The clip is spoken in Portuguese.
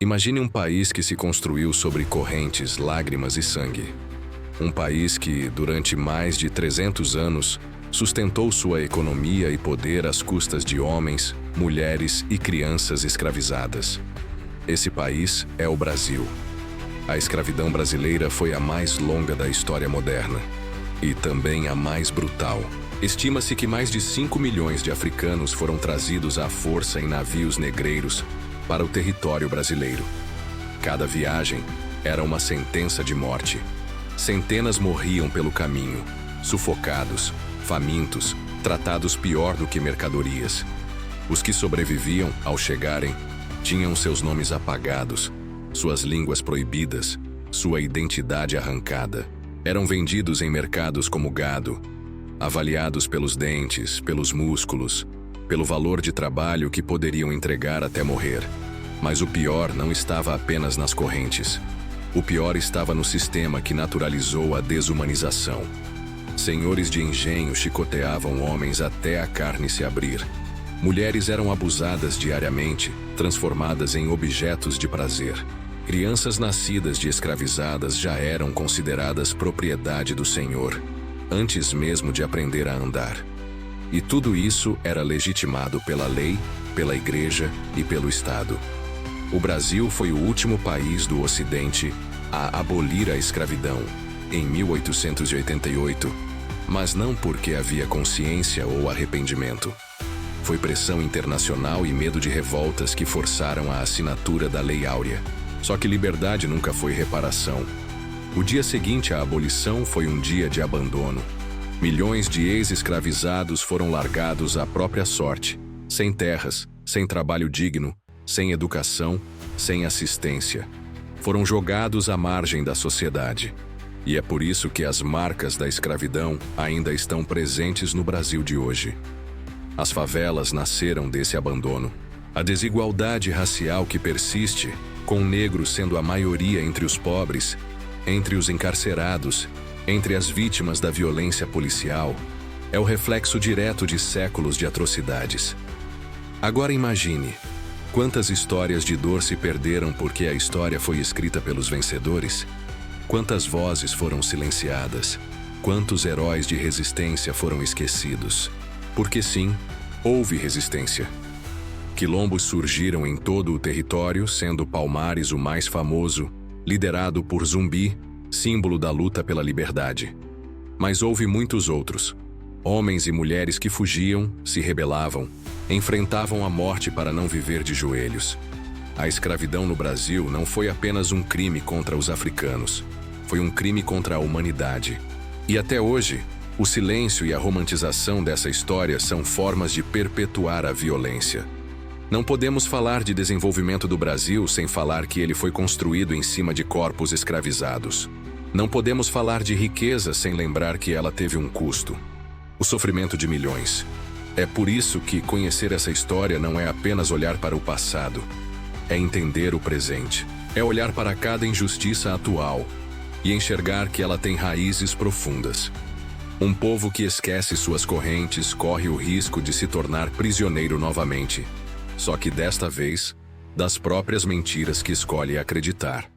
Imagine um país que se construiu sobre correntes, lágrimas e sangue. Um país que, durante mais de 300 anos, sustentou sua economia e poder às custas de homens, mulheres e crianças escravizadas. Esse país é o Brasil. A escravidão brasileira foi a mais longa da história moderna e também a mais brutal. Estima-se que mais de 5 milhões de africanos foram trazidos à força em navios negreiros para o território brasileiro. Cada viagem era uma sentença de morte. Centenas morriam pelo caminho, sufocados, famintos, tratados pior do que mercadorias. Os que sobreviviam, ao chegarem, tinham seus nomes apagados, suas línguas proibidas, sua identidade arrancada. Eram vendidos em mercados como gado, avaliados pelos dentes, pelos músculos, pelo valor de trabalho que poderiam entregar até morrer. Mas o pior não estava apenas nas correntes. O pior estava no sistema que naturalizou a desumanização. Senhores de engenho chicoteavam homens até a carne se abrir. Mulheres eram abusadas diariamente, transformadas em objetos de prazer. Crianças nascidas de escravizadas já eram consideradas propriedade do senhor, antes mesmo de aprender a andar. E tudo isso era legitimado pela lei, pela igreja e pelo Estado. O Brasil foi o último país do Ocidente a abolir a escravidão, em 1888, mas não porque havia consciência ou arrependimento. Foi pressão internacional e medo de revoltas que forçaram a assinatura da Lei Áurea. Só que liberdade nunca foi reparação. O dia seguinte à abolição foi um dia de abandono. Milhões de ex-escravizados foram largados à própria sorte, sem terras, sem trabalho digno, sem educação, sem assistência. Foram jogados à margem da sociedade. E é por isso que as marcas da escravidão ainda estão presentes no Brasil de hoje. As favelas nasceram desse abandono. A desigualdade racial que persiste, com negros sendo a maioria entre os pobres, entre os encarcerados, entre as vítimas da violência policial, é o reflexo direto de séculos de atrocidades. Agora imagine, quantas histórias de dor se perderam porque a história foi escrita pelos vencedores? Quantas vozes foram silenciadas? Quantos heróis de resistência foram esquecidos? Porque sim, houve resistência. Quilombos surgiram em todo o território, sendo Palmares o mais famoso, liderado por Zumbi, símbolo da luta pela liberdade. Mas houve muitos outros. Homens e mulheres que fugiam, se rebelavam, enfrentavam a morte para não viver de joelhos. A escravidão no Brasil não foi apenas um crime contra os africanos, foi um crime contra a humanidade. E até hoje, o silêncio e a romantização dessa história são formas de perpetuar a violência. Não podemos falar de desenvolvimento do Brasil sem falar que ele foi construído em cima de corpos escravizados. Não podemos falar de riqueza sem lembrar que ela teve um custo: o sofrimento de milhões. É por isso que conhecer essa história não é apenas olhar para o passado, é entender o presente. É olhar para cada injustiça atual e enxergar que ela tem raízes profundas. Um povo que esquece suas correntes corre o risco de se tornar prisioneiro novamente. Só que desta vez, das próprias mentiras que escolhe acreditar.